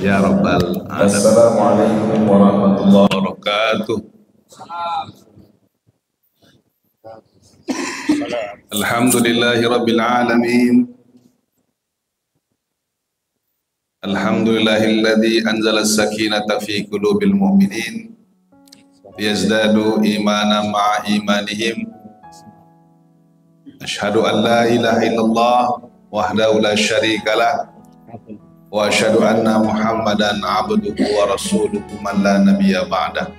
ya rabbal alamin. Assalamualaikum warahmatullahi Wabarakatuh. Alhamdulillahi rabbil alamin. Alhamdulillahilladzi anzala as-sakinata fi qulubil mu'minin liyazdadu imanan ma'a imanihim. Asyhadu an la ilaha illallah wahdahu la syarikalah wa asyhadu anna Muhammadan abduhu wa rasuluhu man la nabiyya ba'dah.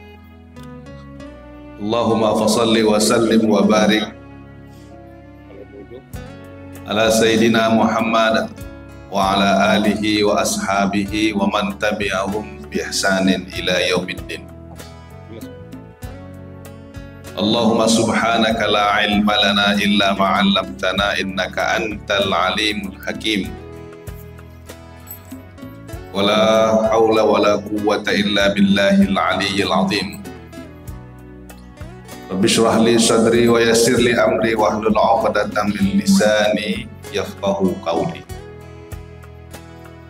Allahumma fasalli wa sallim wa barik ala sayyidina Muhammad wa ala alihi wa ashabihi wa man tabi'ahum bi ihsanin ila yaumiddin. Allahumma subhanaka la ilma lana illa ma 'allamtana innaka antal alimul hakim. Wala haula wala quwwata illa billahil aliyyil azim. Rabbi shrah li sadri wa yassir li amri wahlul 'uqdatam min lisani yafqahu qawli.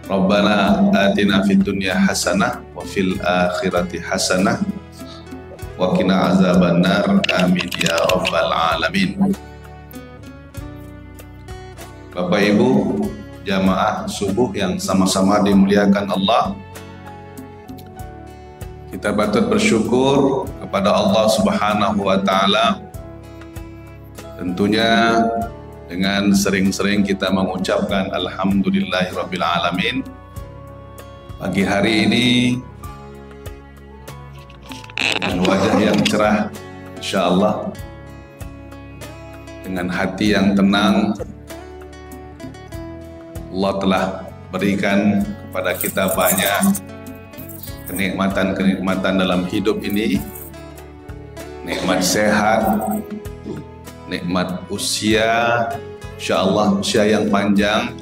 Rabbana atina fid dunya hasanah wa fil akhirati hasanah wa qina azabannar. Amin ya rabbal alamin. Bapak Ibu jamaah subuh yang sama-sama dimuliakan Allah, kita patut bersyukur kepada Allah Subhanahu wa taala. Tentunya dengan sering-sering kita mengucapkan alhamdulillahirabbil alamin. Pagi hari ini dengan wajah yang cerah insyaallah, dengan hati yang tenang, Allah telah berikan kepada kita banyak kenikmatan-kenikmatan dalam hidup ini. Nikmat sehat, nikmat usia, insyaallah usia yang panjang,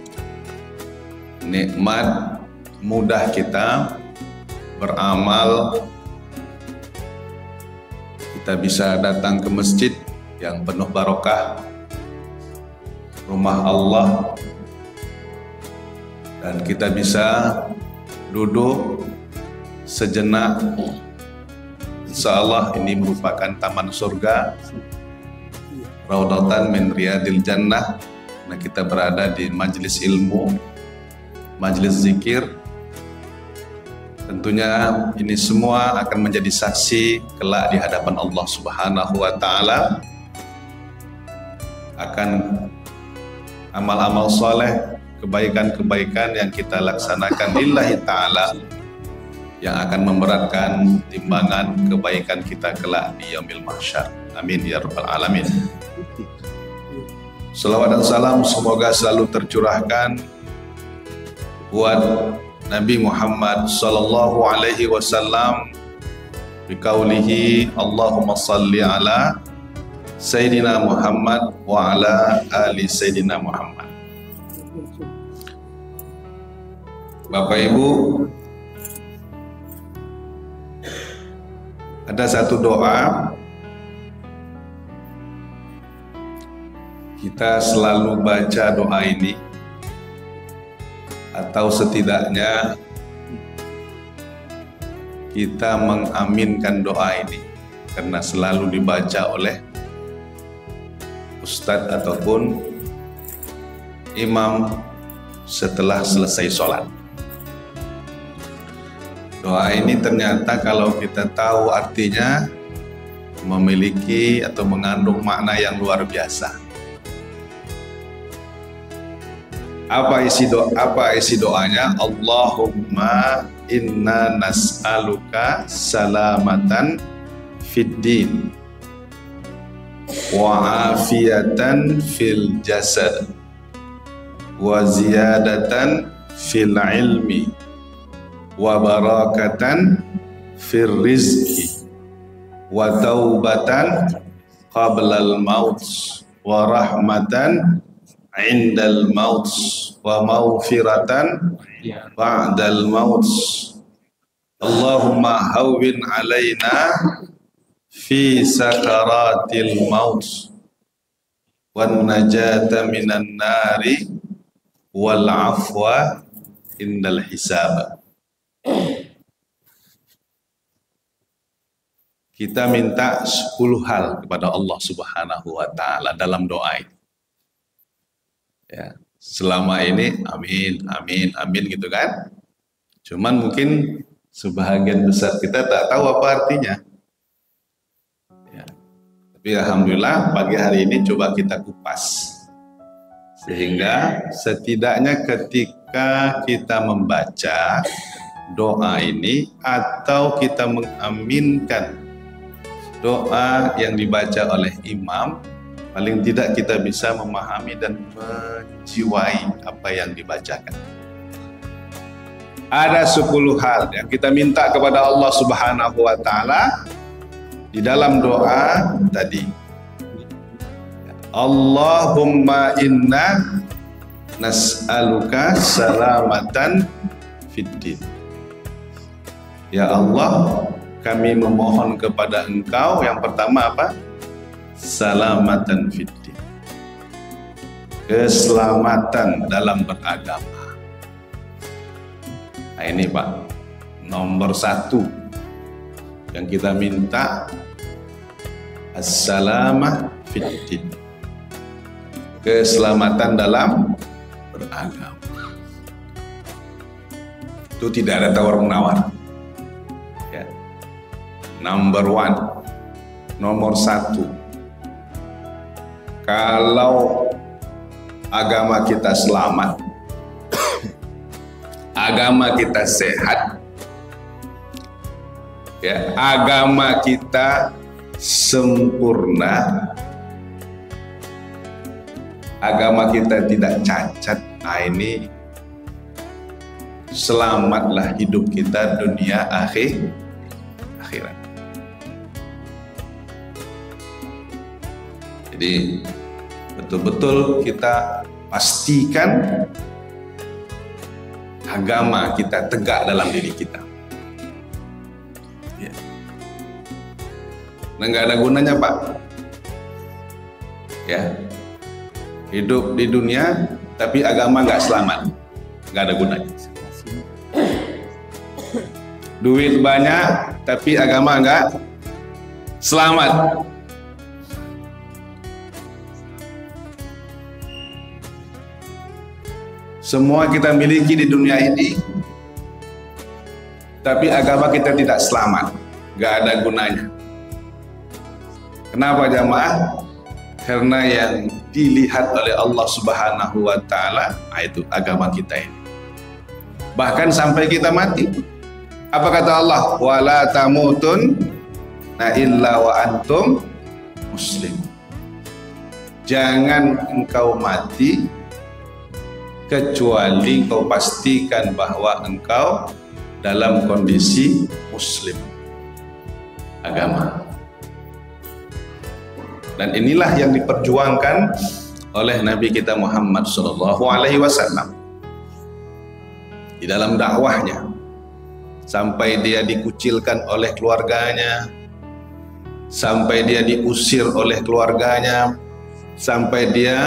nikmat mudah kita beramal, kita bisa datang ke masjid yang penuh barokah, rumah Allah, dan kita bisa duduk sejenak. Insyaallah ini merupakan taman surga, raudhatan min riyadil jannah. Nah, kita berada di majelis ilmu, majelis zikir. Tentunya ini semua akan menjadi saksi kelak di hadapan Allah Subhanahu wa taala akan amal-amal soleh, kebaikan-kebaikan yang kita laksanakan lillahi ta'ala, yang akan memberatkan timbangan kebaikan kita kelak di yaumil mahsyar. Amin ya rabbal alamin. Salawat dan salam semoga selalu tercurahkan buat Nabi Muhammad sallallahu alaihi wasallam biqaulihi Allahumma salli ala Sayyidina Muhammad wa ala ali Sayyidina Muhammad. Bapak Ibu, ada satu doa kita selalu baca doa ini, atau setidaknya kita mengaminkan doa ini karena selalu dibaca oleh ustadz ataupun imam setelah selesai sholat. Doa ini ternyata kalau kita tahu artinya memiliki atau mengandung makna yang luar biasa. Apa isi doanya? Allahumma inna nas'aluka salamatan fid din wa afiyatan fil jasad wa ziyadatan fil ilmi wa barakatan fir rizki wa taubatan qablal maut wa rahmatan indal maut wa maghfiratan ba'dal maut. Allahumma hawwin alaina fi sakaratil maut wan najata minan nari wal afwa indal hisab. Kita minta 10 hal kepada Allah Subhanahu wa taala dalam doa ini. Ya, selama ini amin, amin, amin gitu kan. Cuman mungkin sebahagian besar kita tak tahu apa artinya. Ya. Tapi alhamdulillah pagi hari ini coba kita kupas. Sehingga setidaknya ketika kita membaca doa ini atau kita mengaminkan doa yang dibaca oleh imam, paling tidak kita bisa memahami dan menjiwai apa yang dibacakan. Ada 10 hal yang kita minta kepada Allah Subhanahu wa taala di dalam doa tadi. Allahumma inna nas'aluka salamatan fid din. Ya Allah, kami memohon kepada Engkau yang pertama apa? Salamatan fid din. Keselamatan dalam beragama. Nah ini Pak, nomor 1 yang kita minta, as-salamah fid din. Keselamatan dalam beragama. Itu tidak ada tawar-menawar. Ya. Nomor 1. Kalau agama kita selamat, agama kita sehat, ya, agama kita sempurna, agama kita tidak cacat, ini selamatlah hidup kita dunia akhirat. Jadi betul-betul kita pastikan agama kita tegak dalam diri kita. Ya. Nah, nggak ada gunanya Pak. Ya, hidup di dunia tapi agama nggak selamat, nggak ada gunanya. Duit banyak tapi agama nggak selamat. Semua kita miliki di dunia ini, tapi agama kita tidak selamat, nggak ada gunanya. Kenapa jamaah? Karena yang dilihat oleh Allah Subhanahu wa taala itu agama kita ini. Bahkan sampai kita mati. Apa kata Allah? Wala tamutun illa wa antum muslim. Jangan engkau mati kecuali kau pastikan bahwa engkau dalam kondisi muslim, agama. Dan inilah yang diperjuangkan oleh Nabi kita Muhammad SAW di dalam dakwahnya, sampai dia dikucilkan oleh keluarganya, sampai dia diusir oleh keluarganya, sampai dia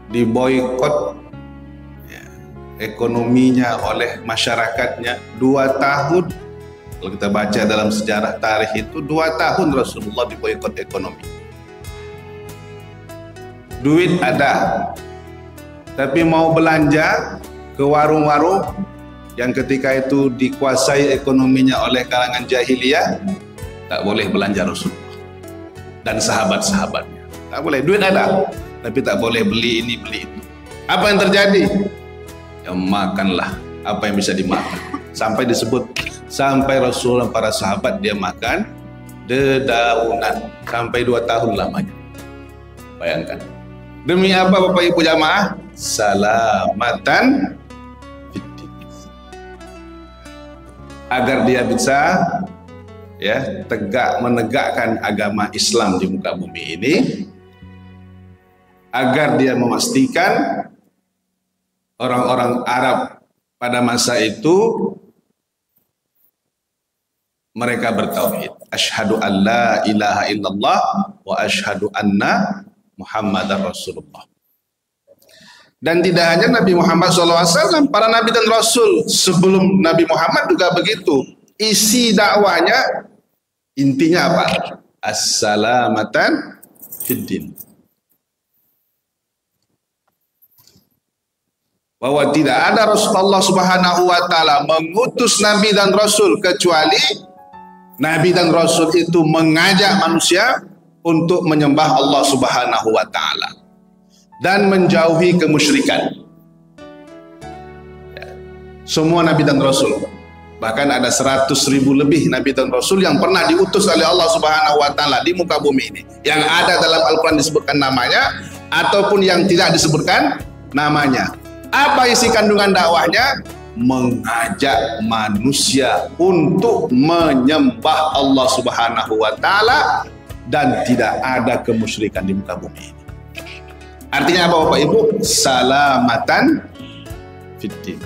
diboikot ya, ekonominya oleh masyarakatnya 2 tahun. Kalau kita baca dalam sejarah tarikh itu 2 tahun Rasulullah diboikot ekonomi. Duit ada, tapi mau belanja ke warung-warung yang ketika itu dikuasai ekonominya oleh kalangan jahiliyah, tak boleh belanja Rasulullah dan sahabat-sahabatnya. Tak boleh, duit ada, tapi tak boleh beli ini beli itu. Apa yang terjadi? Ya makanlah apa yang bisa dimakan. Sampai disebut, sampai Rasulullah para sahabat dia makan dedaunan sampai 2 tahun lamanya. Bayangkan. Demi apa Bapak Ibu jamaah? Salamatan fiddin. Agar dia bisa ya tegak menegakkan agama Islam di muka bumi ini, agar dia memastikan orang-orang Arab pada masa itu mereka bertauhid. Asyhadu an la ilaha illallah wa asyhadu anna Muhammadar Rasulullah. Dan tidak hanya Nabi Muhammad SAW, para Nabi dan Rasul sebelum Nabi Muhammad juga begitu. Isi dakwanya intinya apa? As-salamatan fiddin. Bahwa tidak ada Rasulullah Subhanahu wa taala mengutus Nabi dan Rasul kecuali Nabi dan Rasul itu mengajak manusia untuk menyembah Allah Subhanahu wa taala dan menjauhi kemusyrikan. Semua Nabi dan Rasul, bahkan ada 100.000 lebih Nabi dan Rasul yang pernah diutus oleh Allah Subhanahu wa taala di muka bumi ini, yang ada dalam Al-Quran disebutkan namanya ataupun yang tidak disebutkan namanya. Apa isi kandungan dakwahnya? Mengajak manusia untuk menyembah Allah Subhanahu wa taala dan tidak ada kemusyrikan di muka bumi ini. Artinya apa Bapak Ibu? Salamatan fiddin.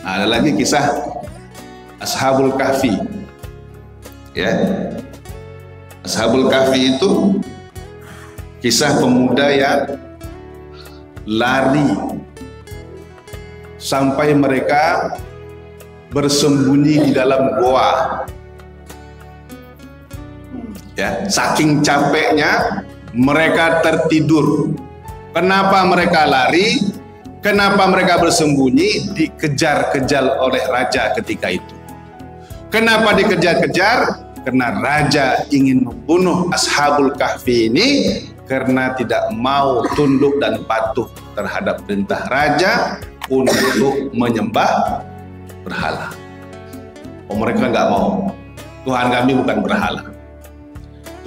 Ada lagi kisah Ashabul Kahfi. Ya. Ashabul Kahfi itu kisah pemuda yang lari sampai mereka bersembunyi di dalam goa. Ya, saking capeknya mereka tertidur. Kenapa mereka lari? Kenapa mereka bersembunyi? Dikejar-kejar oleh raja ketika itu. Kenapa dikejar-kejar? Karena raja ingin membunuh Ashabul Kahfi ini karena tidak mau tunduk dan patuh terhadap perintah raja untuk menyembah berhala. Oh, mereka nggak mau. Tuhan kami bukan berhala.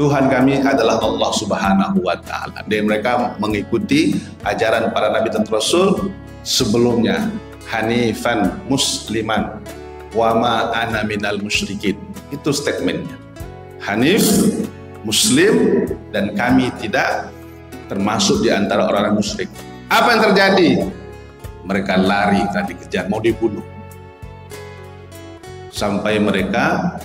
Tuhan kami adalah Allah Subhanahu wa taala. Dan mereka mengikuti ajaran para nabi dan rasul sebelumnya. Hanifan musliman wa ma ana minal musyrikin. Itu statementnya. Hanif, muslim, dan kami tidak termasuk di antara orang-orang musyrik. Apa yang terjadi? Mereka lari, tadi dikejar, mau dibunuh. Sampai mereka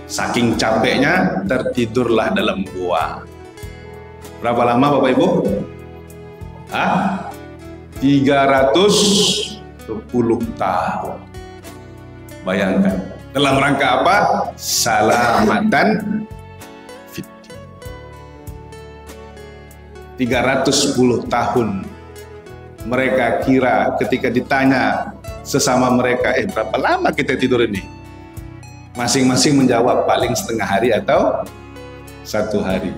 saking capeknya tertidurlah dalam gua. Berapa lama Bapak Ibu? 310 tahun. Bayangkan. Dalam rangka apa? Salamatan fiddin. 310 tahun. Mereka kira ketika ditanya sesama mereka, berapa lama kita tidur ini? Masing-masing menjawab paling setengah hari atau 1 hari.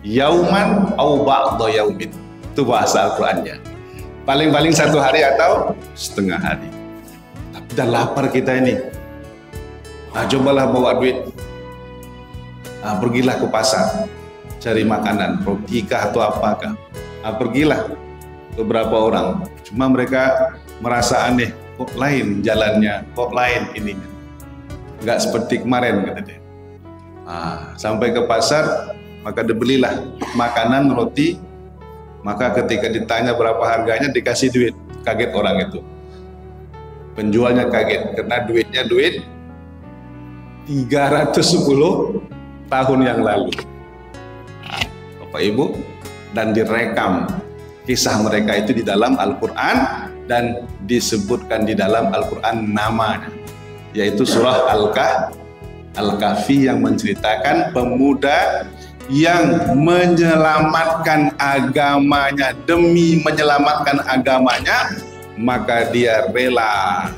Yauman au ba'da yaumin. Itu bahasa Al-Qur'annya. Paling-paling 1 hari atau setengah hari. Tapi dah lapar kita ini. Cobalah bawa duit. Pergilah ke pasar. Cari makanan, roti kah atau apakah. Pergilah beberapa orang. Cuma mereka merasa aneh. Kok lain jalannya, kok lain ininya. Nggak seperti kemarin, kata dia. Sampai ke pasar, maka dibelilah makanan, roti. Maka ketika ditanya berapa harganya, dikasih duit. Kaget orang itu. Penjualnya kaget, karena duitnya duit 310 tahun yang lalu. Bapak Ibu, dan direkam kisah mereka itu di dalam Al-Quran dan disebutkan di dalam Al-Quran namanya, yaitu surah Al-Kahfi yang menceritakan pemuda yang menyelamatkan agamanya. Demi menyelamatkan agamanya, maka dia rela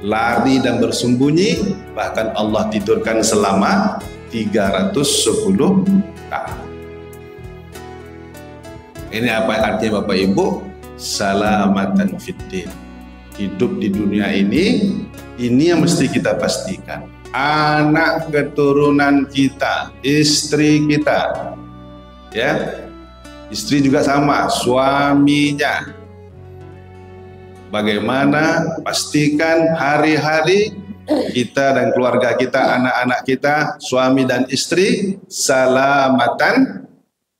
lari dan bersembunyi, bahkan Allah tidurkan selama 310 tahun. Ini apa artinya Bapak Ibu? Salamatan fiddin. Hidup di dunia ini yang mesti kita pastikan. Anak keturunan kita, istri kita, ya, istri juga sama, suaminya. Bagaimana pastikan hari-hari kita dan keluarga kita, anak-anak kita, suami dan istri salamatan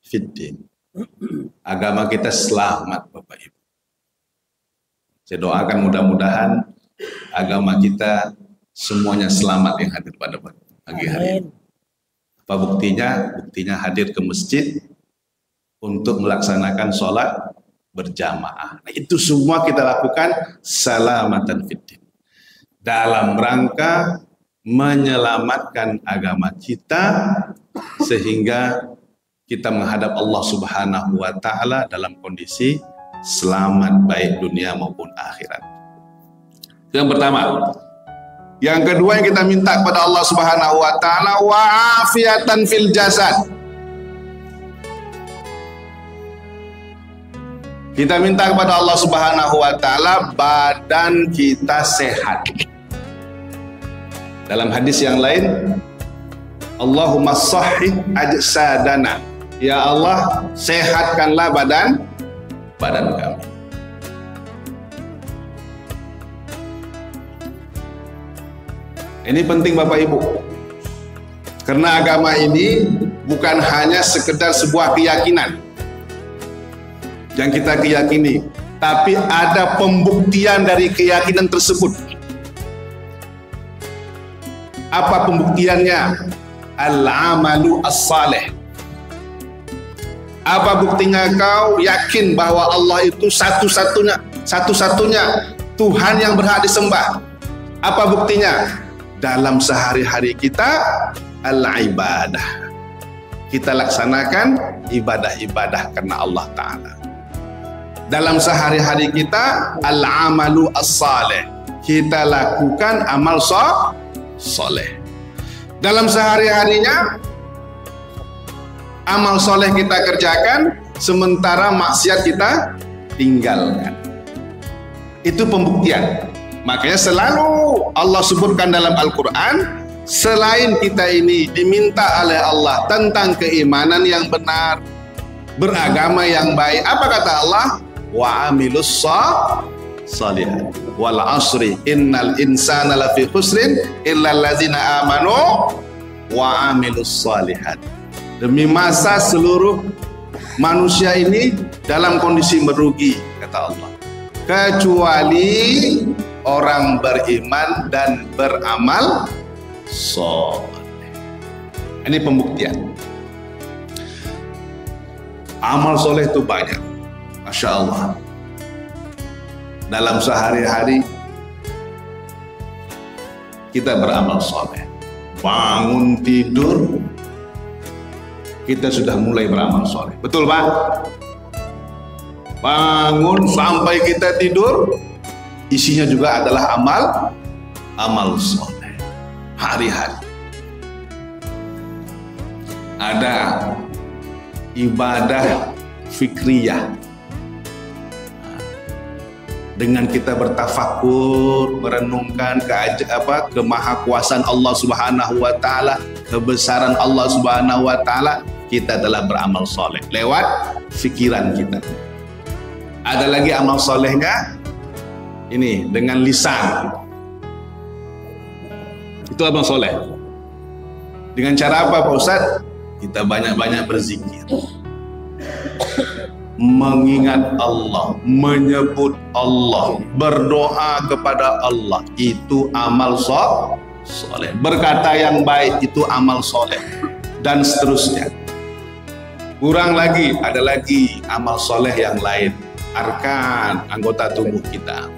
fiddin. Agama kita selamat Bapak Ibu. Saya doakan mudah-mudahan agama kita semuanya selamat yang hadir pada pagi hari ini. Apa buktinya? Buktinya hadir ke masjid untuk melaksanakan sholat berjamaah. Nah, itu semua kita lakukan salamatan fiddin, dalam rangka menyelamatkan agama kita sehingga kita menghadap Allah Subhanahu wa Ta'ala dalam kondisi selamat baik dunia maupun akhirat. Yang pertama. Yang kedua yang kita minta kepada Allah Subhanahu wa Ta'ala, wa'afiatan fil jasad. Kita minta kepada Allah Subhanahu wa Ta'ala badan kita sehat. Dalam hadis yang lain, Allahumma sahih ajsadana. Ya Allah, sehatkanlah badan kami. Ini penting Bapak Ibu. Karena agama ini bukan hanya sekedar sebuah keyakinan yang kita keyakini, tapi ada pembuktian dari keyakinan tersebut. Apa pembuktiannya? Al-amalu as-salih. Apa buktinya kau yakin bahwa Allah itu satu-satunya Tuhan yang berhak disembah? Apa buktinya? Dalam sehari-hari kita al-ibadah. Kita laksanakan ibadah-ibadah karena Allah Ta'ala. Dalam sehari-hari kita al-amalu as-salih. Kita lakukan amal soleh. Dalam sehari-harinya amal soleh kita kerjakan, sementara maksiat kita tinggalkan. Itu pembuktian. Makanya selalu Allah sebutkan dalam Al-Quran, selain kita ini diminta oleh Allah tentang keimanan yang benar, beragama yang baik, apa kata Allah? Wa amilus shalihat wal asri innal insana lafi khusrin illal ladzina amanu wa amilus shalihat. Demi masa seluruh manusia ini dalam kondisi merugi, kata Allah, kecuali orang beriman dan beramal soleh. Ini pembuktian. Amal soleh itu banyak, Masya Allah. Dalam sehari-hari kita beramal soleh. Bangun tidur kita sudah mulai beramal soleh. Betul Pak? Bangun sampai kita tidur, isinya juga adalah amal soleh. Hari-hari ada ibadah fikriyah, dengan kita bertafakur, merenungkan kemahakuasaan Allah Subhanahu wa Ta'ala, kebesaran Allah Subhanahu wa Ta'ala, kita telah beramal soleh lewat fikiran kita. Ada lagi amal solehnya ini dengan lisan. Itu amal soleh. Dengan cara apa Pak Ustadz? Kita banyak-banyak berzikir, mengingat Allah, menyebut Allah, berdoa kepada Allah. Itu amal soleh. Berkata yang baik itu amal soleh, dan seterusnya. Kurang lagi, ada lagi amal soleh yang lain. Arkan anggota tubuh kita,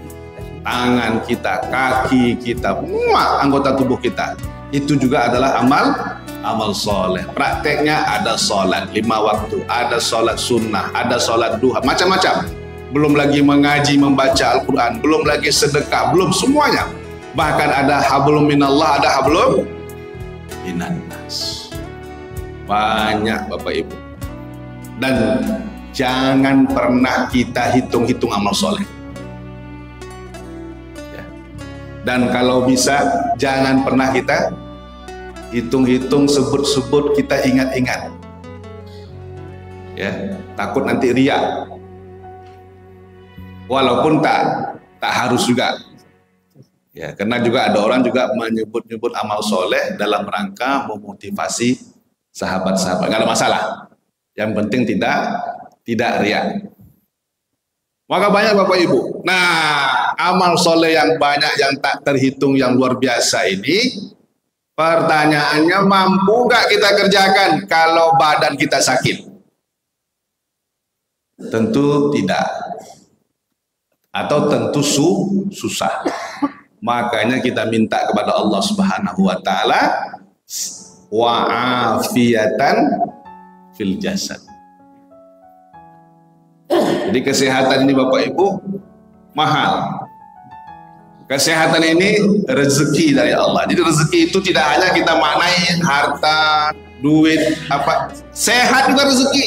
tangan kita, kaki kita, semua anggota tubuh kita, itu juga adalah amal soleh. Prakteknya ada sholat 5 waktu, ada sholat sunnah, ada sholat duha, macam-macam. Belum lagi mengaji, membaca Al-Quran, belum lagi sedekah, belum semuanya. Bahkan ada hablum minallah, ada hablum minannas. Banyak Bapak Ibu. Dan jangan pernah kita hitung-hitung amal soleh. Dan kalau bisa jangan pernah kita hitung-hitung, sebut-sebut, kita ingat-ingat. Ya, takut nanti riya. Walaupun tak harus juga. Ya, karena juga ada orang juga menyebut-nyebut amal soleh dalam rangka memotivasi sahabat-sahabat. Nggak ada masalah. Yang penting tidak riya. Maka banyak Bapak Ibu. Nah, amal soleh yang banyak, yang tak terhitung, yang luar biasa ini, pertanyaannya, mampu nggak kita kerjakan kalau badan kita sakit? Tentu tidak. Atau tentu susah. Makanya kita minta kepada Allah Subhanahu wa taala wa'afiyatan fil jasad. Jadi kesehatan ini Bapak Ibu mahal. Kesehatan ini rezeki dari Allah. Jadi rezeki itu tidak hanya kita maknai harta, duit, apa. Sehat juga rezeki.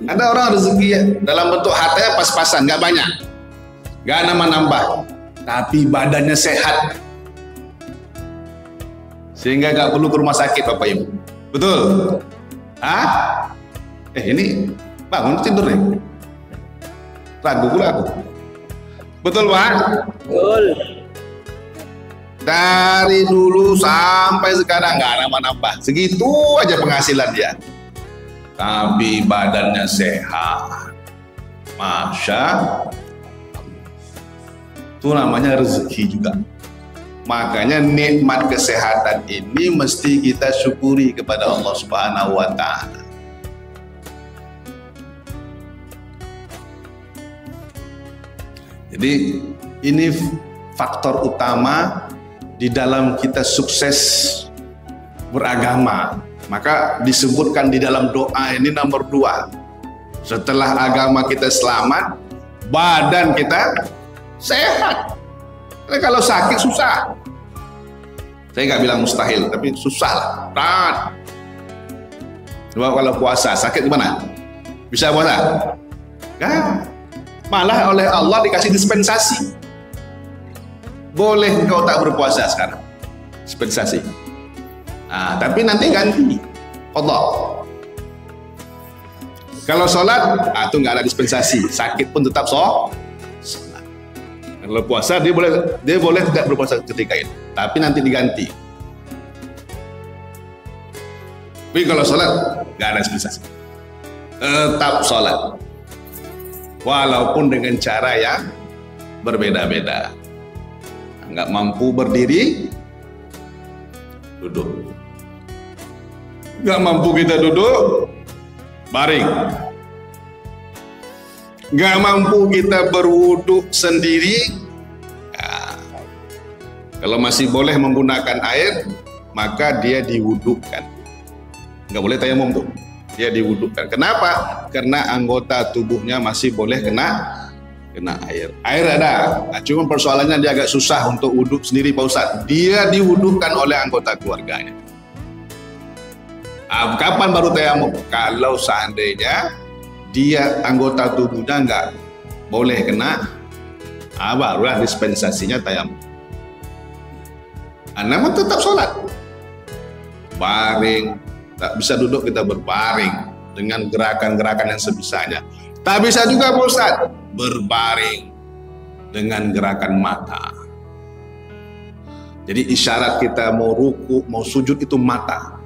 Ada orang rezeki dalam bentuk hartanya pas-pasan, nggak banyak, nggak nambah-nambah, tapi badannya sehat, sehingga nggak perlu ke rumah sakit Bapak Ibu. Betul? Ini bangun tidur nih. Ragu pula aku. Betul Pak? Betul. Dari dulu sampai sekarang nggak nambah-nambah, segitu aja penghasilan dia, tapi badannya sehat. Masya Allah. Itu namanya rezeki juga. Makanya nikmat kesehatan ini mesti kita syukuri kepada Allah Subhanahu wa taala. Jadi ini faktor utama di dalam kita sukses beragama. Maka disebutkan di dalam doa ini nomor 2. Setelah agama kita selamat, badan kita sehat. Karena kalau sakit susah. Saya nggak bilang mustahil, tapi susah lah. Berat. Coba kalau puasa, sakit gimana? Bisa puasa? Kan? Malah oleh Allah dikasih dispensasi. Boleh kau tak berpuasa sekarang. Dispensasi. Nah, tapi nanti ganti. Allah. Kalau sholat, itu nggak ada dispensasi. Sakit pun tetap sholat. Kalau puasa dia boleh tidak berpuasa ketika itu, tapi nanti diganti. Tapi kalau sholat nggak ada dispensasi. Tetap sholat. Walaupun dengan cara yang berbeda-beda. Nggak mampu berdiri, duduk. Nggak mampu kita duduk, baring. Nggak mampu kita berwuduk sendiri, ya. Kalau masih boleh menggunakan air, maka dia diwudukkan. Nggak boleh tayamum tuh. Dia diwudukkan. Kenapa? Karena anggota tubuhnya masih boleh kena air. Air ada. Nah, cuma persoalannya dia agak susah untuk wuduk sendiri Pak Ustadz. Dia diwudukkan oleh anggota keluarganya. Kapan baru tayamum? Kalau seandainya dia anggota tubuhnya nggak boleh kena, barulah dispensasinya tayamum. Namun tetap sholat. Baring. Tak bisa duduk, kita berbaring dengan gerakan-gerakan yang sebisanya. Tak bisa juga Pak Ustadz berbaring dengan gerakan mata. Jadi isyarat kita mau ruku, mau sujud itu mata.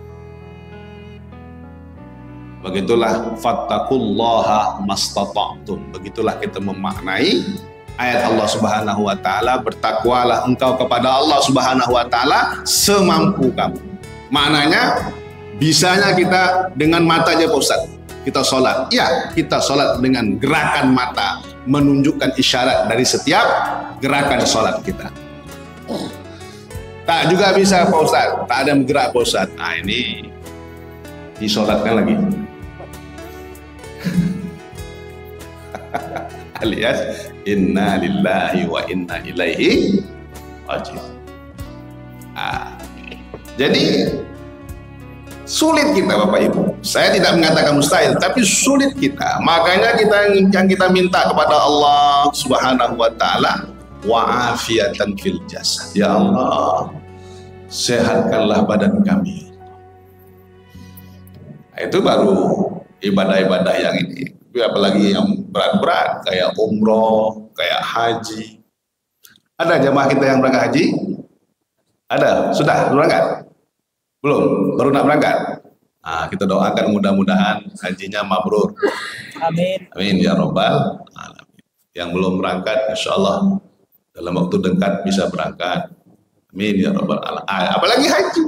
Begitulah fattaqullaha mastata'tum. Begitulah kita memaknai ayat Allah Subhanahu wa taala, bertakwalah engkau kepada Allah Subhanahu wa taala semampu kamu. Maknanya bisanya kita dengan mata aja Pak Ustaz. Kita sholat, ya kita sholat dengan gerakan mata, menunjukkan isyarat dari setiap gerakan sholat kita. Tak juga bisa Pak Ustaz, tak ada gerak Pak Ustaz. Ini disolatkan lagi. Alias inna lillahi wa inna ilaihi raji'un. Jadi sulit kita Bapak Ibu. Saya tidak mengatakan mustahil, tapi sulit kita. Makanya yang kita minta kepada Allah Subhanahu wa taala wa'afiyatan fil jasad. Ya Allah, sehatkanlah badan kami. Itu baru ibadah-ibadah yang ini. Apalagi yang berat-berat kayak umroh, kayak haji. Ada jamaah kita yang berangkat haji? Ada, sudah berangkat? Belum, baru nak berangkat. Kita doakan mudah-mudahan hajinya mabrur. Amin. Amin ya robbal alamin. Yang belum berangkat, insya Allah dalam waktu dekat bisa berangkat. Amin ya robbal alamin. Apalagi haji.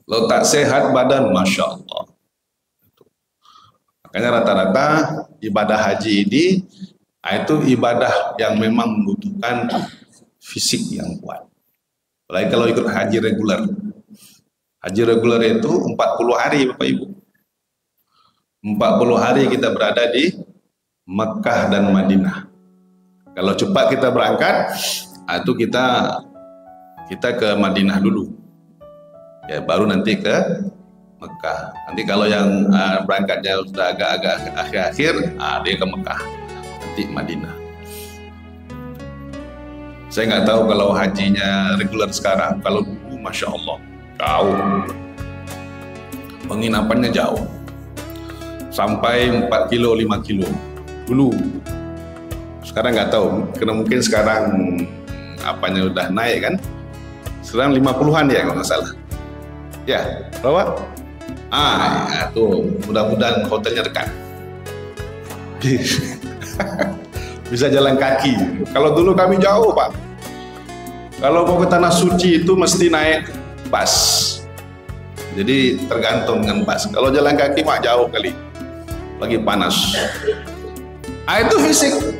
Kalau tak sehat badan, masya Allah. Makanya rata-rata ibadah haji ini itu ibadah yang memang membutuhkan fisik yang kuat. Apalagi kalau ikut haji reguler. Haji reguler itu 40 hari Bapak Ibu. 40 hari kita berada di Mekah dan Madinah. Kalau cepat kita berangkat, itu kita ke Madinah dulu. Ya, baru nanti ke Mekah. Nanti kalau yang berangkatnya sudah agak-agak akhir-akhir, dia ke Mekah, nanti Madinah. Saya nggak tahu kalau hajinya reguler sekarang. Kalau dulu, masya Allah, jauh. Penginapannya jauh, sampai 4 kilo, 5 kilo dulu. Sekarang nggak tahu, karena mungkin sekarang apanya udah naik kan. Sekarang 50-an ya kalau nggak salah. Ya, berapa? Ya, tuh, mudah-mudahan hotelnya dekat. Bisa jalan kaki. Kalau dulu kami jauh, Pak. Kalau mau ke Tanah Suci itu mesti naik bus. Jadi tergantung dengan bus. Kalau jalan kaki mah jauh kali. Lagi panas. Itu fisik.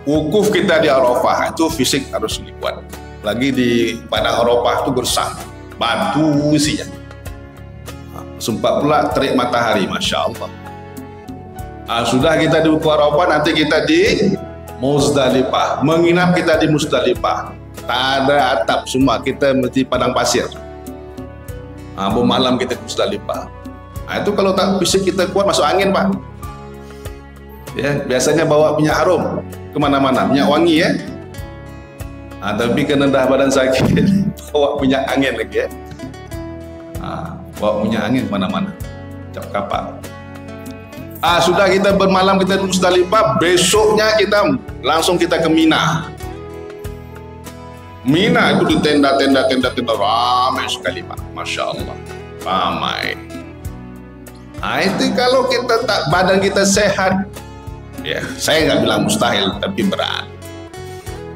Wukuf kita di Arafah itu fisik harus kuat. Lagi di padang Arafah itu gersang. Batu isinya. Sempat pula terik matahari, masya Allah. Sudah kita di Wukuf Arafah, nanti kita di Muzdalifah. Menginap kita di Muzdalifah. Tak ada atap, semua kita mesti padang pasir. Malam kita di Muzdalifah. Itu kalau tak fisik kita kuat, masuk angin, Pak. Ya, biasanya bawa minyak harum kemana-mana, minyak wangi ya. Tapi karena dah badan sakit, bawa minyak angin lagi ya. Bawa minyak angin kemana-mana, cap kapak. Sudah kita bermalam kita di Muzdalifah, besoknya kita langsung kita ke Mina. Mina itu di tenda-tenda ramai sekali Pak, masya Allah, ramai. Itu kalau kita badan kita sehat, ya saya nggak bilang mustahil, tapi berat.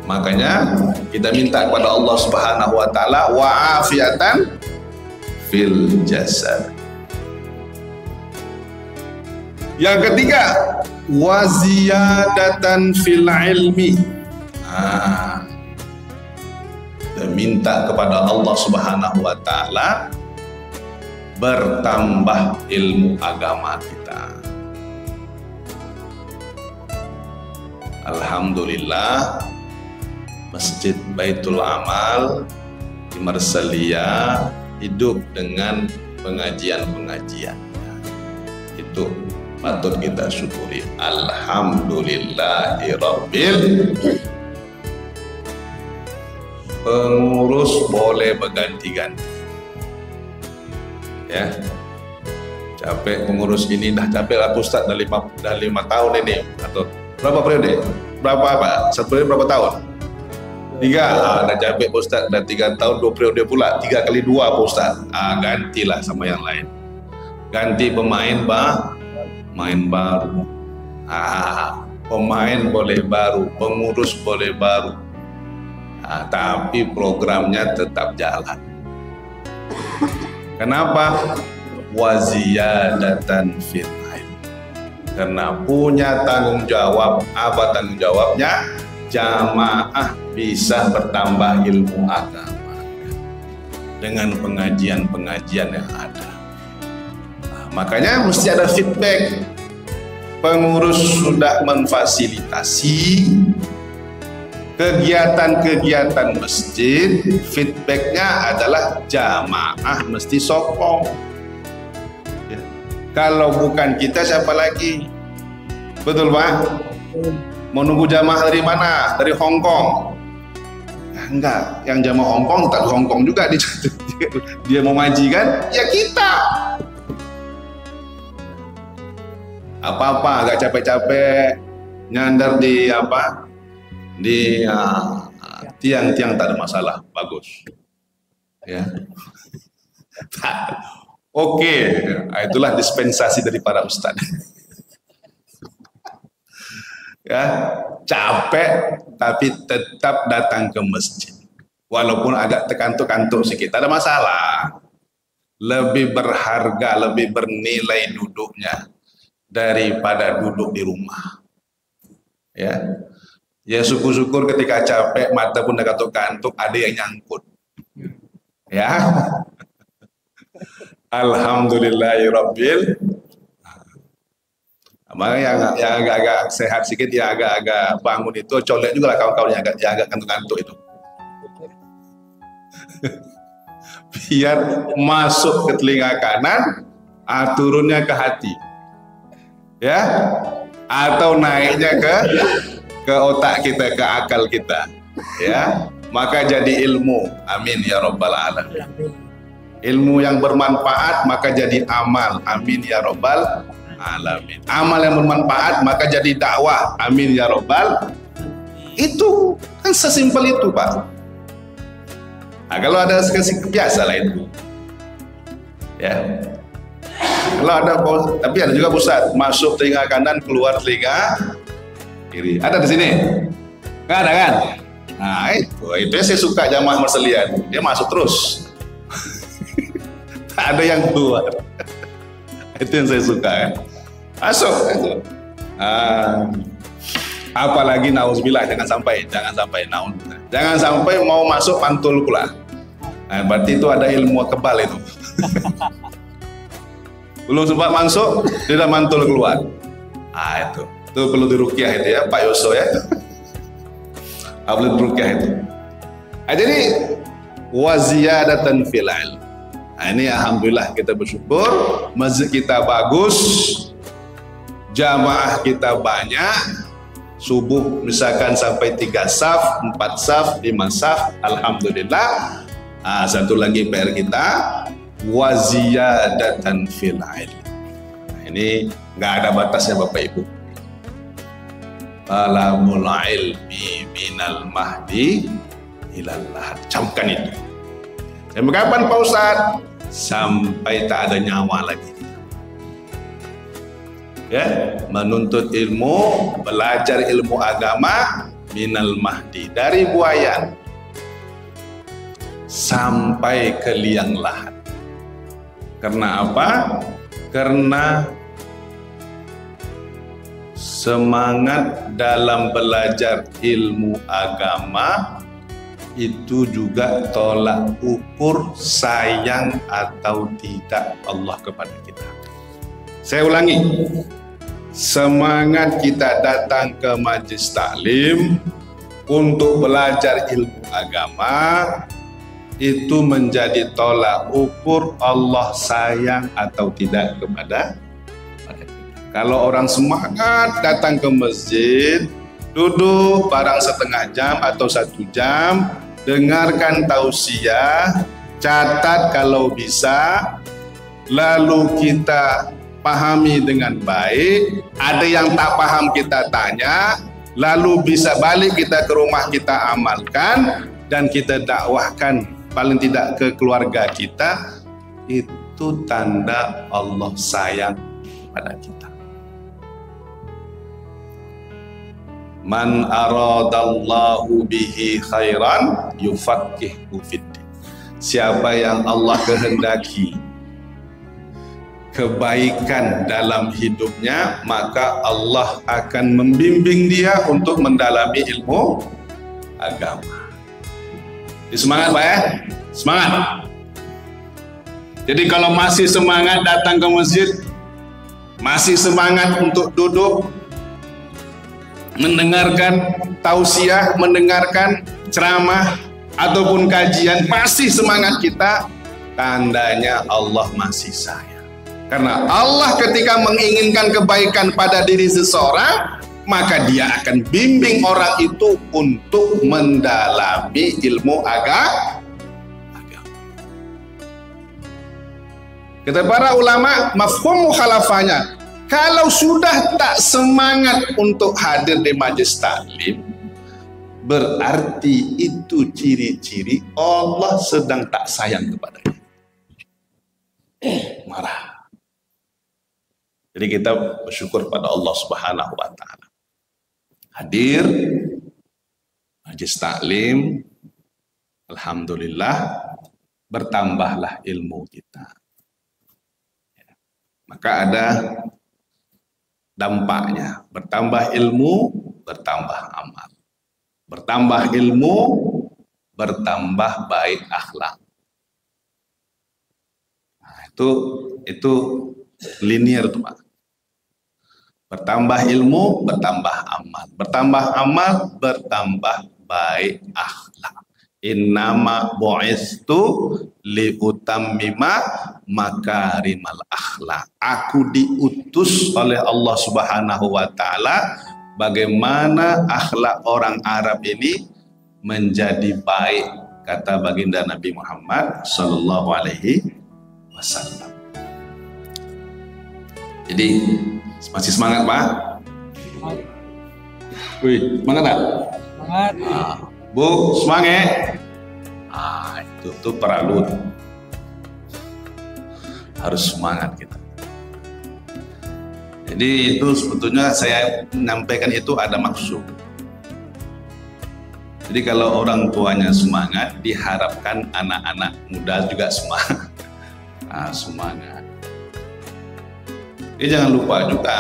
Makanya kita minta kepada Allah Subhanahu Wa Taala wa'afiatan fil jasad. Yang ketiga, waziyadatan fil ilmi. Kita minta kepada Allah Subhanahu Wa Taala bertambah ilmu agama kita. Alhamdulillah, Masjid Baitul Amal di Marsalia hidup dengan pengajian-pengajian. Itu patut kita syukuri. Alhamdulillahirabbil. Pengurus boleh berganti-ganti. Ya, capek pengurus ini, dah capek lah Ustaz, dah 5 tahun ini, atau berapa periode? Berapa Pak? Satu periode berapa tahun? 3. Dah capek Ustaz, dah 3 tahun 2 periode pula, 3 kali 2 Pak Ustaz. Gantilah sama yang lain. Ganti pemain main baru. Pemain boleh baru, pengurus boleh baru. Tapi programnya tetap jalan. Kenapa? Waziyadatan fil ilm. Karena punya tanggung jawab. Apa tanggung jawabnya? Jamaah bisa bertambah ilmu agama dengan pengajian-pengajian yang ada. Makanya mesti ada feedback. Pengurus sudah memfasilitasi kegiatan-kegiatan masjid, feedbacknya adalah jamaah mesti sokong. Ya. Kalau bukan kita, siapa lagi? Betul Pak? Mau nunggu jamaah dari mana? Dari Hong Kong? Enggak, yang jamaah Hong Kong tak di Hong Kong juga, dia mau ngaji kan? Ya kita. Apa-apa agak capek-capek nyandar di tiang-tiang, tak ada masalah, bagus ya. Oke, itulah dispensasi dari para ustadz. Ya, capek tapi tetap datang ke masjid walaupun agak terkantuk-kantuk sedikit, tak ada masalah. lebih berharga, lebih bernilai duduknya daripada duduk di rumah. Ya, ya syukur-syukur ketika capek, mata pun udah kantuk-kantuk, ada yang nyangkut. Ya, alhamdulillahirabbil. Makanya yang agak-agak sehat sedikit, ya agak-agak bangun itu colek juga lah kawan-kawan yang agak kantuk-kantuk itu. Biar masuk ke telinga kanan, turunnya ke hati, ya, atau naiknya ke otak kita, ke akal kita, ya, maka jadi ilmu. Amin ya rabbal alamin. Ilmu yang bermanfaat maka jadi amal. Amin ya rabbal alamin. Amal yang bermanfaat maka jadi dakwah. Amin ya rabbal. Itu kan sesimpel itu, Pak. Nah, kalau ada biasa lah itu, ya. Kalau ada, tapi ada juga pusat, masuk telinga kanan, keluar telinga kiri. Ada di sini? Nggak ada kan? Nah itu saya suka jamaah Marselian, dia masuk terus. Tak ada yang keluar. Itu yang saya suka kan. Masuk itu. Apalagi nauzubillah, jangan sampai jangan sampai mau masuk mantul pula. Nah, berarti itu ada ilmu kebal itu. Belum sempat masuk, dia sudah mantul keluar. Itu perlu diruqyah itu ya, Pak Yoso ya. Perlu diruqyah itu. Jadi waziyadatan fil ilm. Ini alhamdulillah kita bersyukur, masjid kita bagus, jamaah kita banyak. Subuh misalkan sampai 3 saf, 4 saf, 5 saf, alhamdulillah. Satu lagi PR kita, waziyadatan fil ilm. Ini nggak ada batasnya Bapak Ibu. Talabul ilmi minal mahdi ilal lahad. Camkan itu. Sampai kapan Pak Ustadz? Sampai tak ada nyawa lagi. Ya, menuntut ilmu, belajar ilmu agama minal mahdi, dari buayan sampai ke liang lahat. Karena apa? Karena semangat dalam belajar ilmu agama itu juga tolak ukur sayang atau tidak Allah kepada kita. Saya ulangi, semangat kita datang ke majelis taklim untuk belajar ilmu agama itu menjadi tolak ukur Allah sayang atau tidak kepada kita. Kalau orang semangat datang ke masjid, duduk barang setengah jam atau 1 jam, dengarkan tausiah, catat kalau bisa, lalu kita pahami dengan baik. Ada yang tak paham kita tanya, lalu bisa balik kita ke rumah, kita amalkan dan kita dakwahkan paling tidak ke keluarga kita. Itu tanda Allah sayang pada kita. Man aradallahu bihi khairan yufaqihu fiddin. Siapa yang Allah kehendaki kebaikan dalam hidupnya, maka Allah akan membimbing dia untuk mendalami ilmu agama. Semangat Pak ya, semangat. Jadi kalau masih semangat datang ke masjid, masih semangat untuk duduk mendengarkan tausiah, mendengarkan ceramah ataupun kajian, masih semangat kita, tandanya Allah masih sayang. Karena Allah ketika menginginkan kebaikan pada diri seseorang, maka dia akan bimbing orang itu untuk mendalami ilmu agama. Kata para ulama, mafhum mukhalafahnya, kalau sudah tak semangat untuk hadir di majelis taklim, berarti itu ciri-ciri Allah sedang tak sayang kepadanya. Marah. Jadi kita bersyukur pada Allah Subhanahu wa taala. Hadir majelis taklim, alhamdulillah bertambahlah ilmu kita. maka ada dampaknya. Bertambah ilmu, bertambah amal. Bertambah ilmu, bertambah baik akhlak. Nah, itu linear tuh, Pak. Bertambah ilmu, bertambah amal. Bertambah amal, bertambah baik akhlak. Innama bu'istu liutammima makarimal akhlak. Aku diutus oleh Allah Subhanahu wa taala bagaimana akhlak orang Arab ini menjadi baik, kata baginda Nabi Muhammad sallallahu alaihi wasallam. Jadi masih semangat, Pak? Wih, semangat tak? Semangat. Bu, semangat. Itu perlu. Harus semangat kita. Jadi itu sebetulnya saya menyampaikan itu ada maksud. Jadi kalau orang tuanya semangat, diharapkan anak-anak muda juga semangat. Semangat. Jangan lupa juga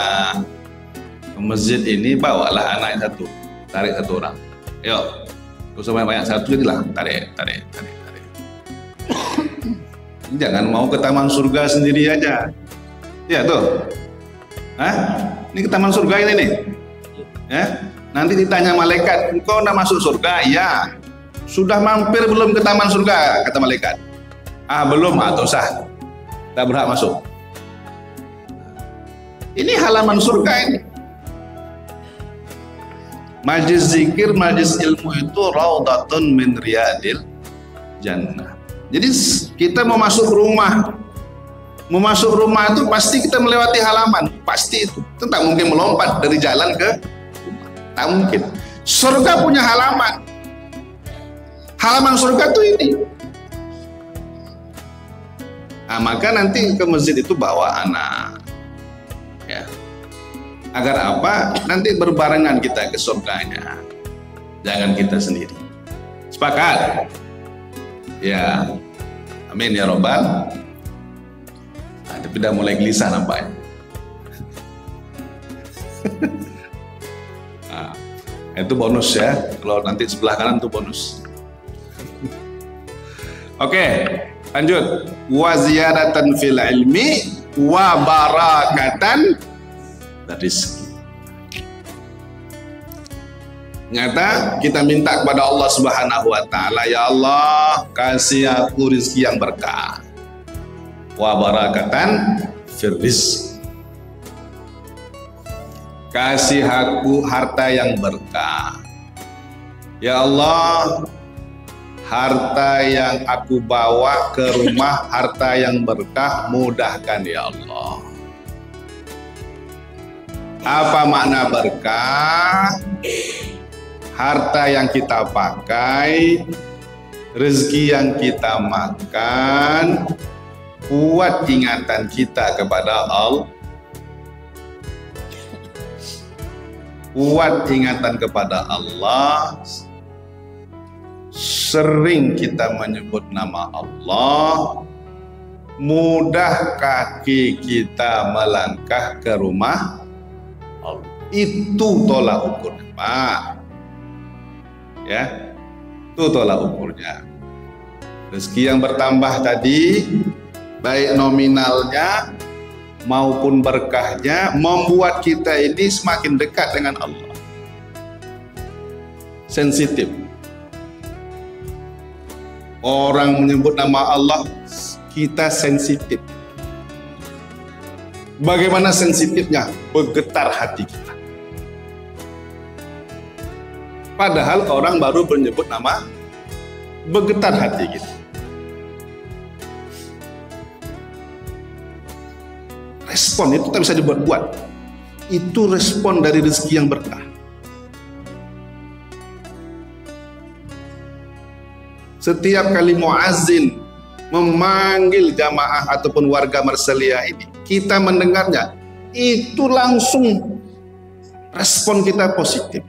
ke masjid ini bawalah anak satu, tarik satu orang. Yuk, gak usah banyak satu jadi lah, tarik. Jangan mau ke taman surga sendiri aja. Ya tuh. Ini ke taman surga ini nih. Ya, nanti ditanya malaikat, engkau udah masuk surga? Ya. Sudah mampir belum ke taman surga? Kata malaikat. Belum, atau sah. Tak berhak masuk. Ini halaman surga ini. Majlis zikir, majlis ilmu itu raudhatun min riyadil jannah. Jadi kita mau masuk rumah. Mau masuk rumah itu pasti kita melewati halaman. Pasti itu. Itu tak mungkin melompat dari jalan ke rumah. Tak mungkin. Surga punya halaman. Halaman surga itu ini. Maka nanti ke masjid itu bawa anak. Ya. Agar apa? Nanti berbarengan kita ke surganya. Jangan kita sendiri. Sepakat? Ya. Amin ya robbal. Tapi udah mulai gelisah nampaknya. Itu bonus ya. Kalau nanti sebelah kanan itu bonus. Oke, lanjut. Wa ziyadatan fil ilmi wa barakatan rizki. Nyata kita minta kepada Allah Subhanahu wa taala, ya Allah, kasih aku rezeki yang berkah. Wa barakatan fil rizki. Kasih aku harta yang berkah. Ya Allah, harta yang aku bawa ke rumah, harta yang berkah, mudahkan ya Allah. Apa makna berkah? Harta yang kita pakai, rezeki yang kita makan, kuat ingatan kita kepada Allah, kuat ingatan kepada Allah, sering kita menyebut nama Allah, mudah kaki kita melangkah ke rumah Allah. Itu tolak ukurnya, Pak. Ya, itu tolak ukurnya. Rezeki yang bertambah tadi, baik nominalnya maupun berkahnya, membuat kita ini semakin dekat dengan Allah. Sensitif. Orang menyebut nama Allah, kita sensitif. Bagaimana sensitifnya? Bergetar hati kita. Padahal orang baru menyebut nama, bergetar hati kita. Respon itu tak bisa dibuat-buat. Itu respon dari rezeki yang berkah. Setiap kali muazzin memanggil jamaah ataupun warga Marsellia ini, kita mendengarnya, itu langsung respon kita positif.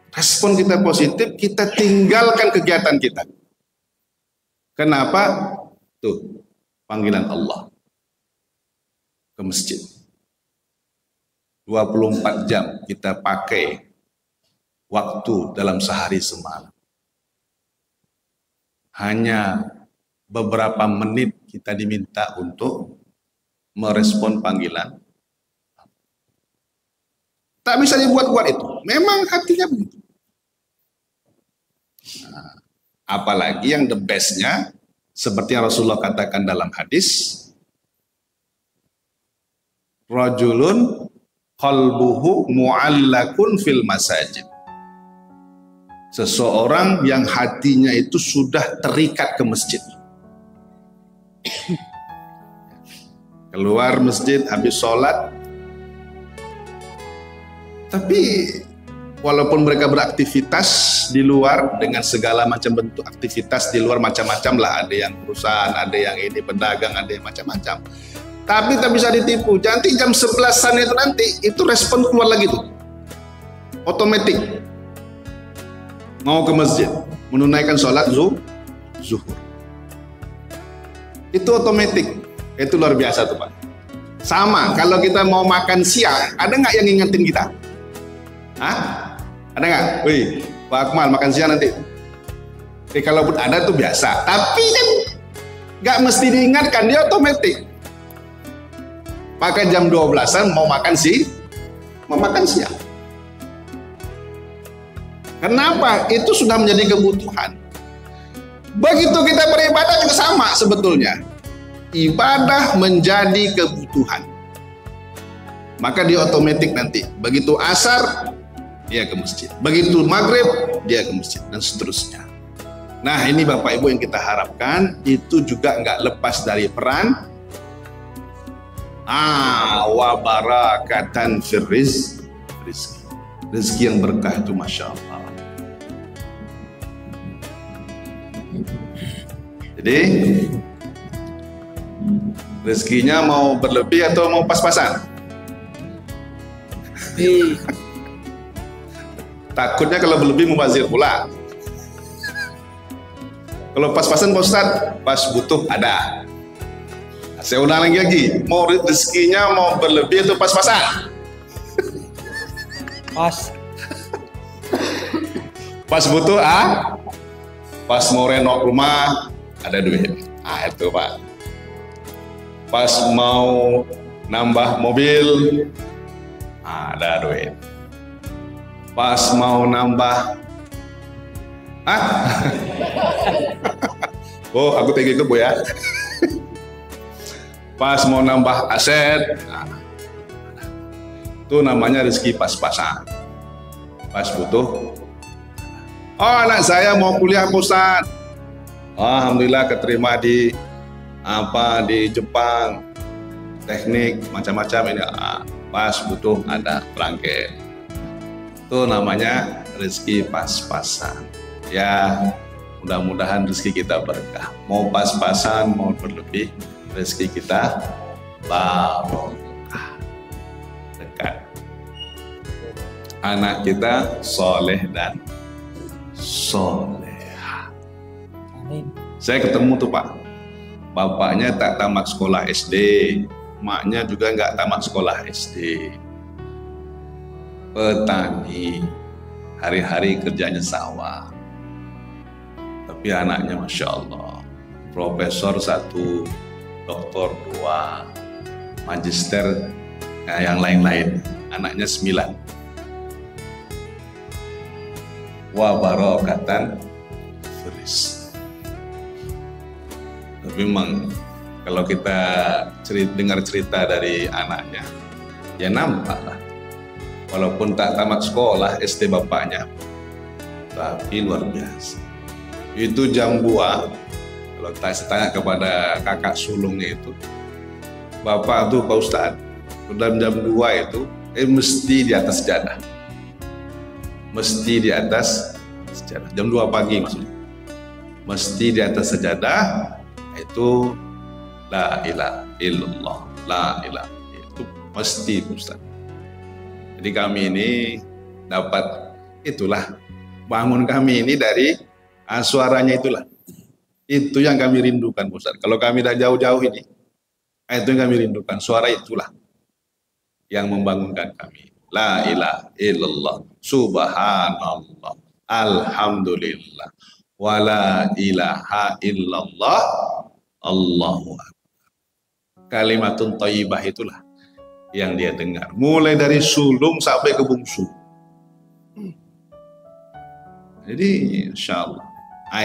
Respon kita positif, kita tinggalkan kegiatan kita. Kenapa? Tuh, panggilan Allah. ke masjid. 24 jam kita pakai waktu dalam sehari semalam. Hanya beberapa menit kita diminta untuk merespon panggilan. Tak bisa dibuat-buat itu. Memang hatinya begitu. Nah, apalagi yang the bestnya, seperti yang Rasulullah katakan dalam hadis, rajulun qalbuhu mu'allakun fil masajid. Seseorang yang hatinya itu sudah terikat ke masjid. Keluar masjid habis sholat, tapi walaupun mereka beraktivitas di luar dengan segala macam bentuk aktivitas di luar macam-macam lah, ada yang perusahaan, ada yang ini pedagang, ada yang macam-macam. Tapi tak bisa ditipu. Nanti jam 11-an itu nanti itu respon keluar lagi tuh, otomatis mau ke masjid menunaikan sholat zuhur. Itu otomatis, itu luar biasa tuh Pak. Sama kalau kita mau makan siang, ada nggak yang ngingetin kita? Hah? Ada nggak? Wih, Pak Akmal makan siang nanti. Kalaupun ada tuh biasa. Tapi kan nggak mesti diingatkan, dia otomatis. Pakai jam 12-an mau makan siang. Kenapa? Itu sudah menjadi kebutuhan. Begitu kita beribadah juga sama sebetulnya. Ibadah menjadi kebutuhan. Maka dia otomatis nanti. Begitu asar, dia ke masjid. Begitu maghrib, dia ke masjid. Dan seterusnya. Nah ini Bapak Ibu yang kita harapkan, itu juga nggak lepas dari peran wa barakatan fir rizki. Rezeki yang berkah itu Masya Allah. Jadi rezekinya mau berlebih atau mau pas-pasan? Takutnya kalau berlebih mubazir pula. Kalau pas-pasan Pak Ustadz, pas butuh ada. Saya ulang lagi, mau rezekinya mau berlebih atau pas-pasan? Pas. Pas butuh pas mau renov rumah ada duit. Itu Pak. Pas mau nambah mobil ada duit. Pas mau nambah oh aku tinggi ke Bu ya. Pas mau nambah aset, itu namanya rezeki pas-pasan. Pas butuh, oh anak saya mau kuliah Ustaz. Alhamdulillah keterima di Jepang, teknik macam-macam ini. Pas butuh ada perangkat. Itu namanya rezeki pas-pasan. Ya mudah-mudahan rezeki kita berkah. Mau pas-pasan mau berlebih, rezeki kita barokah, dekat. Anak kita soleh dan soleha. Saya ketemu tuh Pak, bapaknya tak tamat sekolah SD, maknya juga nggak tamat sekolah SD. Petani, hari-hari kerjanya sawah. Tapi anaknya Masya Allah, profesor 1, doktor 2, magister, yang lain-lain. Anaknya 9. Wa barakatan firis. Tapi memang kalau kita dengar cerita dari anaknya, ya nampak lah. Walaupun tak tamat sekolah SD bapaknya, tapi luar biasa. Itu jam 2, kalau saya tanya kepada kakak sulungnya itu, Bapak tuh Pak Ustadz, dalam jam 2 itu mesti di atas sejadah. Mesti di atas sejadah. Jam 2 pagi maksudnya. Mesti di atas sejadah, itu la ilaha illallah, la ilaha. Itu mesti Ustadz. Jadi kami ini dapat itulah, bangun kami ini dari suaranya itulah. Itu yang kami rindukan Ustaz. Kalau kami dah jauh-jauh ini, Itu yang kami rindukan. Suara itulah yang membangunkan kami. La ilaha illallah, subhanallah, alhamdulillah, wa la ilaha illallah, Allahu akbar. Kalimatun thayyibah itulah yang dia dengar. Mulai dari sulung sampai ke bungsu. Jadi insya Allah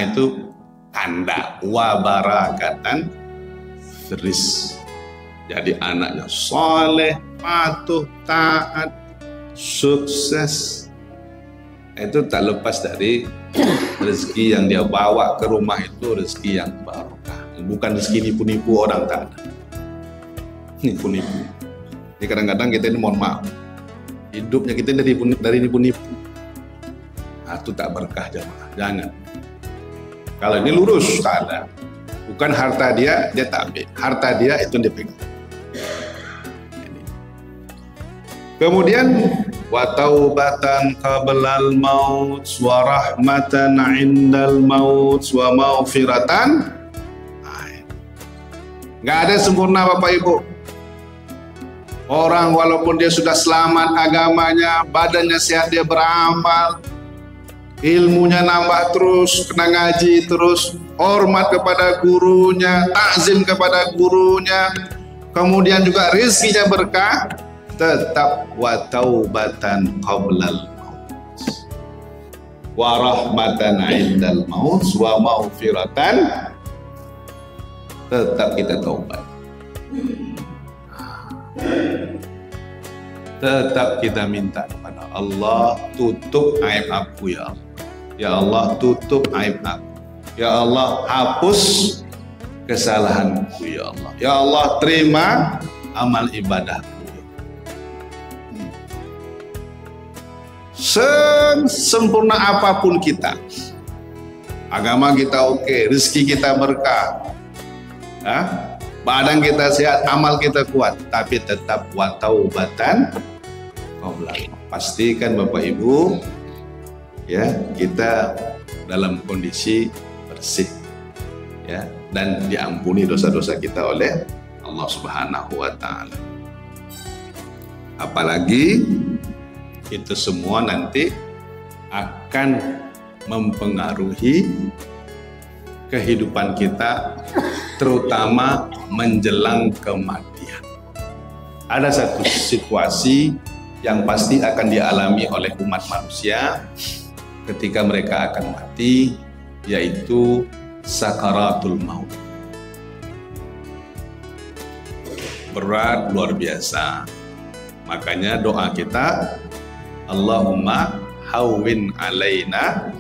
itu tanda wabarakatan firis. Jadi anaknya soleh, patuh, taat, sukses. Itu tak lepas dari rezeki yang dia bawa ke rumah itu rezeki yang barokah. Bukan rezeki nipu-nipu orang, tak ada. Nipu-nipu. Jadi kadang-kadang kita ini mohon maaf, hidupnya kita dari nipu-nipu. Nah, itu tak berkah jamaah. Jangan. Kalau ini lurus, tak ada. Bukan harta dia tak ambil. Harta dia itu yang dipegang. Kemudian wa taubatan qablal maut wa rahmatan 'indal maut wa maghfiratan. Enggak ada sempurna Bapak Ibu. Orang walaupun dia sudah selamat agamanya, badannya sehat, dia beramal, ilmunya nambah terus, kena ngaji terus, hormat kepada gurunya, takzim kepada gurunya, kemudian juga rezekinya berkah, tetap wa taubatan qablal maut wa rahmatan 'indal maut wa maghfiratan, tetap kita taubat, tetap kita minta kepada Allah, tutup aib aku ya Allah. Ya Allah, tutup aib aku. Ya Allah, hapus kesalahanku ya Allah. Ya Allah, terima amal ibadahku. Sempurna apapun kita, agama kita oke, rezeki kita berkah, badan kita sehat, amal kita kuat, tapi tetap wa taubatan qablal. Pastikan Bapak Ibu, ya, kita dalam kondisi bersih, ya, dan diampuni dosa-dosa kita oleh Allah Subhanahu wa taala. Apalagi itu semua nanti akan mempengaruhi kehidupan kita, terutama menjelang kematian. Ada satu situasi yang pasti akan dialami oleh umat manusia ketika mereka akan mati, yaitu sakaratul maut. Berat, luar biasa. Makanya doa kita, Allahumma hawwin alaina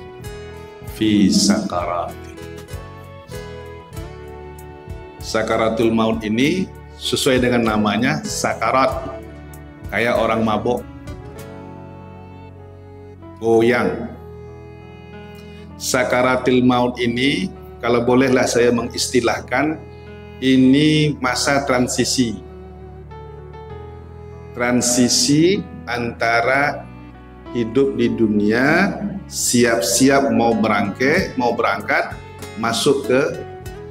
fi sakaratil. Sakaratul maut ini sesuai dengan namanya, sakarat, kayak orang mabuk, goyang. Sakaratil maut ini, kalau bolehlah saya mengistilahkan, ini masa transisi. Transisi antara hidup di dunia, siap-siap mau berangkat, masuk ke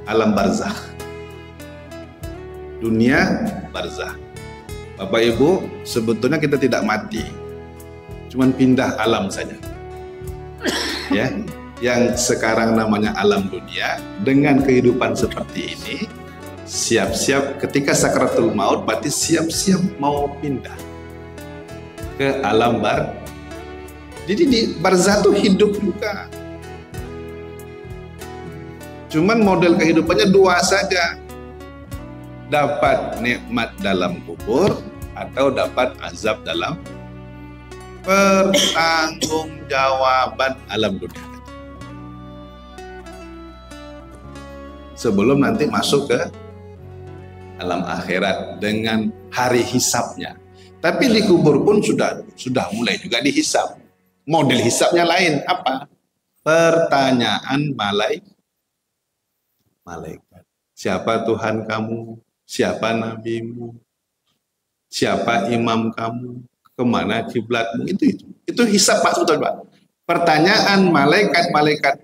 alam barzakh. Dunia barzakh. Bapak Ibu, sebetulnya kita tidak mati, cuman pindah alam saja. Ya, yang sekarang namanya alam dunia, dengan kehidupan seperti ini, siap-siap ketika sakaratul maut, berarti siap-siap mau pindah ke alam barzakh. Jadi di barzakh itu hidup juga. Cuman model kehidupannya dua saja. Dapat nikmat dalam kubur atau dapat azab dalam pertanggungjawaban alam dunia. Sebelum nanti masuk ke alam akhirat dengan hari hisabnya. Tapi di kubur pun sudah mulai juga dihisab. Model hisabnya lain, apa? Pertanyaan malaikat. Siapa Tuhan kamu? Siapa nabimu? Siapa imam kamu? Kemana kiblatmu? Itu hisab Pak, betul Pak. Pertanyaan malaikat-malaikat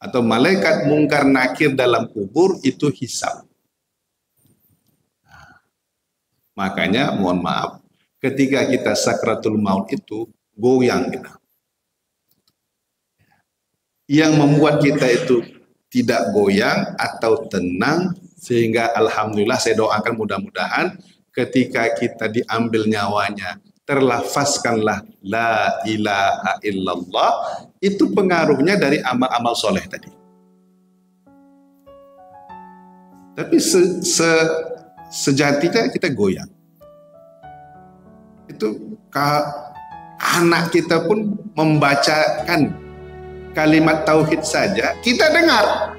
atau malaikat mungkar nakir dalam kubur itu hisab. Makanya mohon maaf, ketika kita sakratul maut itu goyang kita. Yang membuat kita itu tidak goyang atau tenang, sehingga alhamdulillah saya doakan mudah-mudahan ketika kita diambil nyawanya, terlafazkanlah la ilaha illallah, itu pengaruhnya dari amal-amal soleh tadi. Tapi sejatinya kita goyang. Itu anak kita pun membacakan kalimat tauhid saja, kita dengar.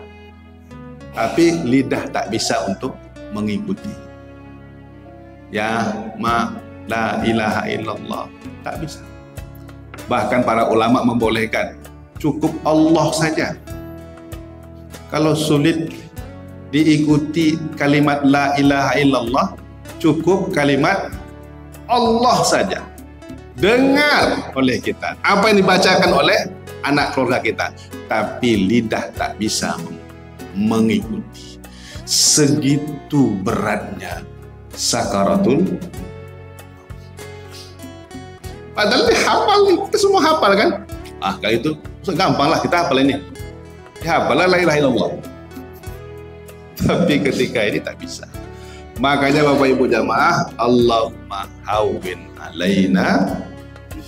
Tapi lidah tak bisa untuk mengikuti. Ya ma la ilaha illallah, tak bisa. Bahkan para ulama membolehkan, cukup Allah saja. Kalau sulit diikuti kalimat la ilaha illallah, cukup kalimat Allah saja. Dengar oleh kita apa yang dibacakan oleh anak keluarga kita, tapi lidah tak bisa mengikuti. Segitu beratnya sakaratul. Padahal dihafal nih, kita semua hafal kan? Kalau itu gampang lah, kita hafal ini. Hafal la ilaha illallah. Tapi ketika ini tak bisa. Makanya Bapak Ibu jamaah, Allahumma hawwin alaina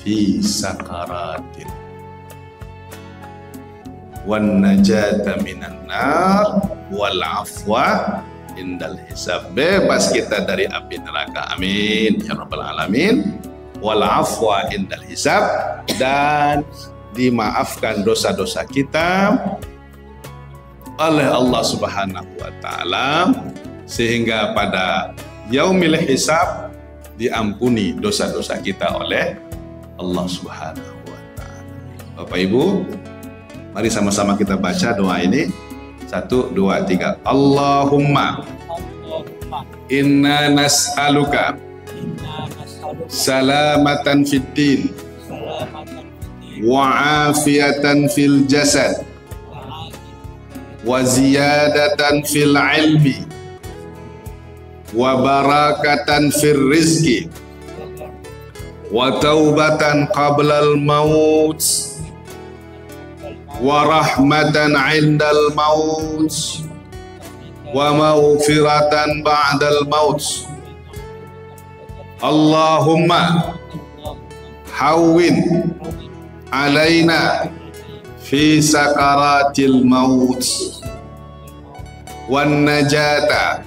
fi sakaratil wan najata minan nar wal afwa indal hisab. Bebas kita dari api neraka, amin ya rabbal alamin. Wal afwa indal hisab, dan dimaafkan dosa-dosa kita oleh Allah Subhanahu wa taala, sehingga pada yaumil hisab diampuni dosa-dosa kita oleh Allah Subhanahu wa taala. Bapak Ibu, mari sama-sama kita baca doa ini. 1, 2, 3. Allahumma inna nas'aluka salamatan fid din wa afiyatan fil jasad wa ziyadatan fil ilmi wa barakatan fil rizki wa taubatan qablal maut wa rahmatan indal maut wa maghfiratan ba'dal maut. Allahumma hawwin alaina fi sakaratil maut wan najata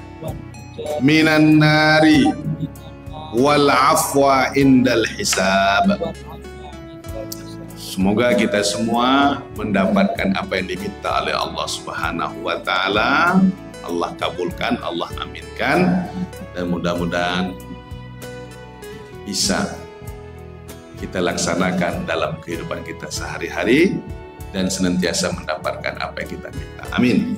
minan nari wal afwa indal hisab. Semoga kita semua mendapatkan apa yang diminta oleh Allah Subhanahu wa taala. Allah kabulkan, Allah aminkan, dan mudah-mudahan bisa kita laksanakan dalam kehidupan kita sehari-hari dan senantiasa mendapatkan apa yang kita minta. Amin.